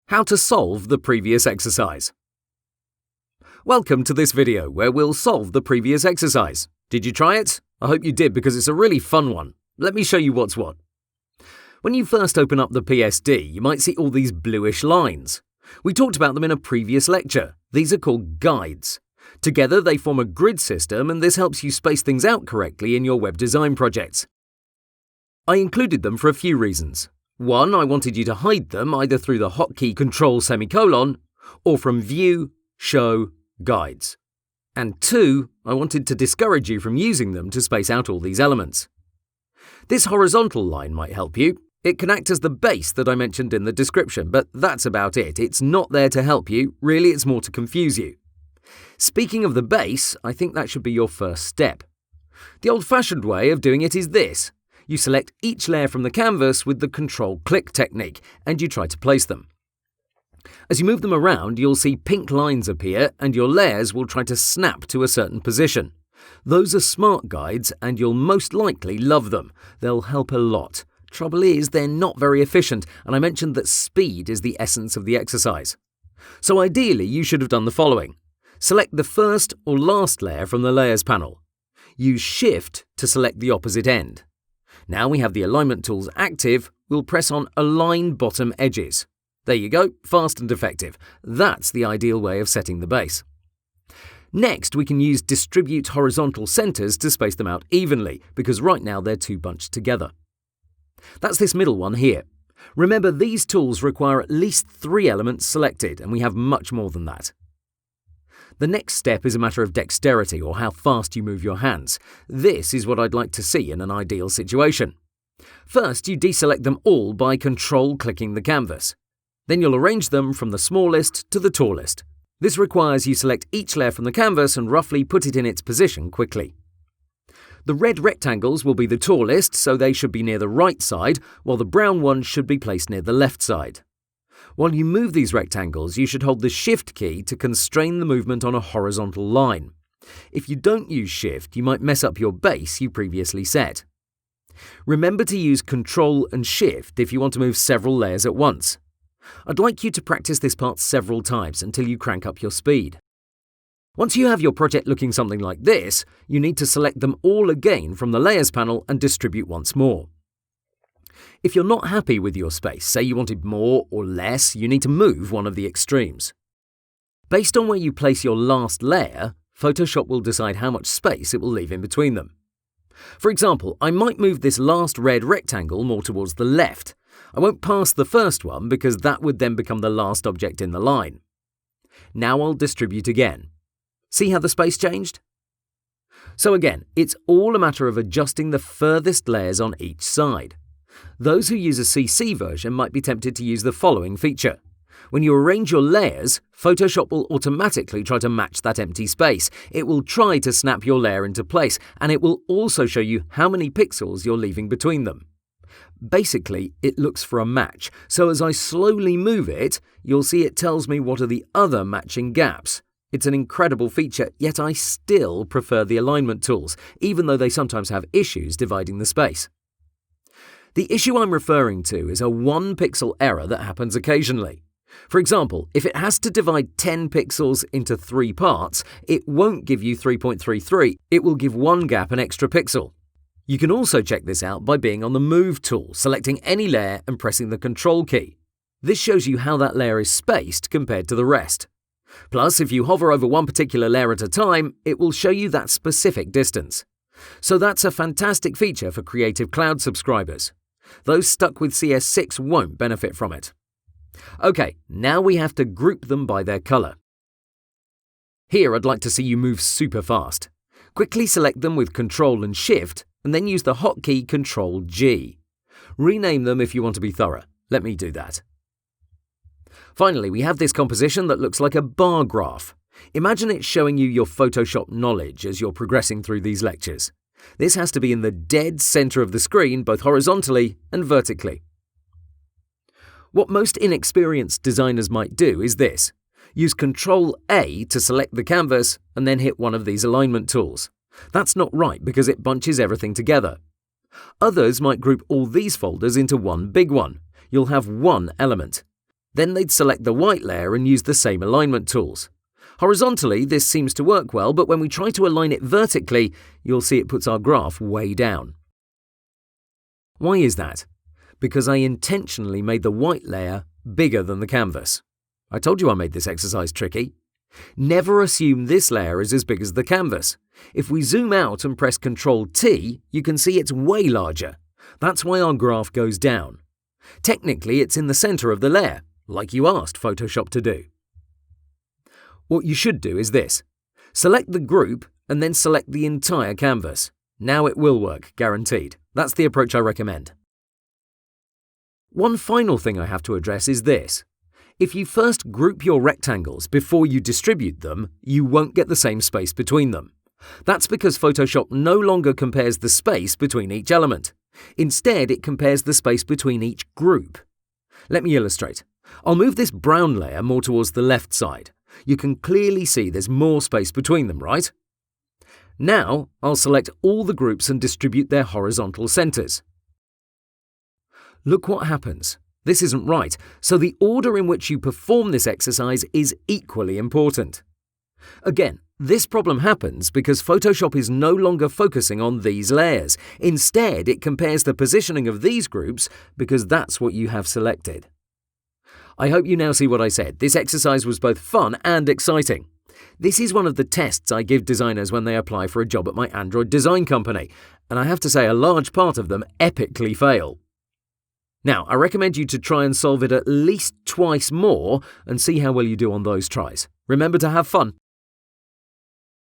How to solve the previous exercise. Welcome to this video where we'll solve the previous exercise. Did you try it? I hope you did because it's a really fun one. Let me show you what's what. When you first open up the PSD, you might see all these bluish lines. We talked about them in a previous lecture. These are called guides. Together they form a grid system, and this helps you space things out correctly in your web design projects. I included them for a few reasons. One, I wanted you to hide them either through the hotkey Control : or from View, Show, Guides. And two, I wanted to discourage you from using them to space out all these elements. This horizontal line might help you. It can act as the base that I mentioned in the description, but that's about it. It's not there to help you. Really, it's more to confuse you. Speaking of the base, I think that should be your first step. The old-fashioned way of doing it is this. You select each layer from the canvas with the Control-Click technique, and you try to place them. As you move them around, you'll see pink lines appear, and your layers will try to snap to a certain position. Those are smart guides, and you'll most likely love them. They'll help a lot. Trouble is, they're not very efficient, and I mentioned that speed is the essence of the exercise. So ideally, you should have done the following. Select the first or last layer from the Layers panel. Use Shift to select the opposite end. Now we have the alignment tools active, we'll press on Align Bottom Edges. There you go, fast and effective. That's the ideal way of setting the base. Next, we can use Distribute Horizontal Centers to space them out evenly, because right now they're too bunched together. That's this middle one here. Remember, these tools require at least 3 elements selected, and we have much more than that. The next step is a matter of dexterity, or how fast you move your hands. This is what I'd like to see in an ideal situation. First, you deselect them all by Control-clicking the canvas. Then you'll arrange them from the smallest to the tallest. This requires you select each layer from the canvas and roughly put it in its position quickly. The red rectangles will be the tallest, so they should be near the right side, while the brown ones should be placed near the left side. While you move these rectangles, you should hold the Shift key to constrain the movement on a horizontal line. If you don't use Shift, you might mess up your base you previously set. Remember to use Control and Shift if you want to move several layers at once. I'd like you to practice this part several times until you crank up your speed. Once you have your project looking something like this, you need to select them all again from the Layers panel and distribute once more. If you're not happy with your space, say you wanted more or less, you need to move one of the extremes. Based on where you place your last layer, Photoshop will decide how much space it will leave in between them. For example, I might move this last red rectangle more towards the left. I won't pass the first one because that would then become the last object in the line. Now I'll distribute again. See how the space changed? So again, it's all a matter of adjusting the furthest layers on each side. Those who use a CC version might be tempted to use the following feature. When you arrange your layers, Photoshop will automatically try to match that empty space. It will try to snap your layer into place, and it will also show you how many pixels you're leaving between them. Basically, it looks for a match, so as I slowly move it, you'll see it tells me what are the other matching gaps. It's an incredible feature, yet I still prefer the alignment tools, even though they sometimes have issues dividing the space. The issue I'm referring to is a 1-pixel error that happens occasionally. For example, if it has to divide 10 pixels into 3 parts, it won't give you 3.33, it will give one gap an extra pixel. You can also check this out by being on the Move tool, selecting any layer and pressing the Control key. This shows you how that layer is spaced compared to the rest. Plus, if you hover over one particular layer at a time, it will show you that specific distance. So that's a fantastic feature for Creative Cloud subscribers. Those stuck with CS6 won't benefit from it. Okay, now we have to group them by their color. Here I'd like to see you move super fast. Quickly select them with Control and Shift, and then use the hotkey Control G. Rename them if you want to be thorough. Let me do that. Finally, we have this composition that looks like a bar graph. Imagine it showing you your Photoshop knowledge as you're progressing through these lectures. This has to be in the dead center of the screen, both horizontally and vertically. What most inexperienced designers might do is this. Use Ctrl-A to select the canvas and then hit one of these alignment tools. That's not right because it bunches everything together. Others might group all these folders into one big one. You'll have one element. Then they'd select the white layer and use the same alignment tools. Horizontally, this seems to work well, but when we try to align it vertically, you'll see it puts our graph way down. Why is that? Because I intentionally made the white layer bigger than the canvas. I told you I made this exercise tricky. Never assume this layer is as big as the canvas. If we zoom out and press Ctrl-T, you can see it's way larger. That's why our graph goes down. Technically, it's in the center of the layer, like you asked Photoshop to do. What you should do is this. Select the group and then select the entire canvas. Now it will work, guaranteed. That's the approach I recommend. One final thing I have to address is this. If you first group your rectangles before you distribute them, you won't get the same space between them. That's because Photoshop no longer compares the space between each element. Instead, it compares the space between each group. Let me illustrate. I'll move this brown layer more towards the left side. You can clearly see there's more space between them, right? Now, I'll select all the groups and distribute their horizontal centers. Look what happens. This isn't right, so the order in which you perform this exercise is equally important. Again, this problem happens because Photoshop is no longer focusing on these layers. Instead, it compares the positioning of these groups because that's what you have selected. I hope you now see what I said. This exercise was both fun and exciting. This is one of the tests I give designers when they apply for a job at my Android design company, and I have to say a large part of them epically fail. Now, I recommend you to try and solve it at least twice more and see how well you do on those tries. Remember to have fun.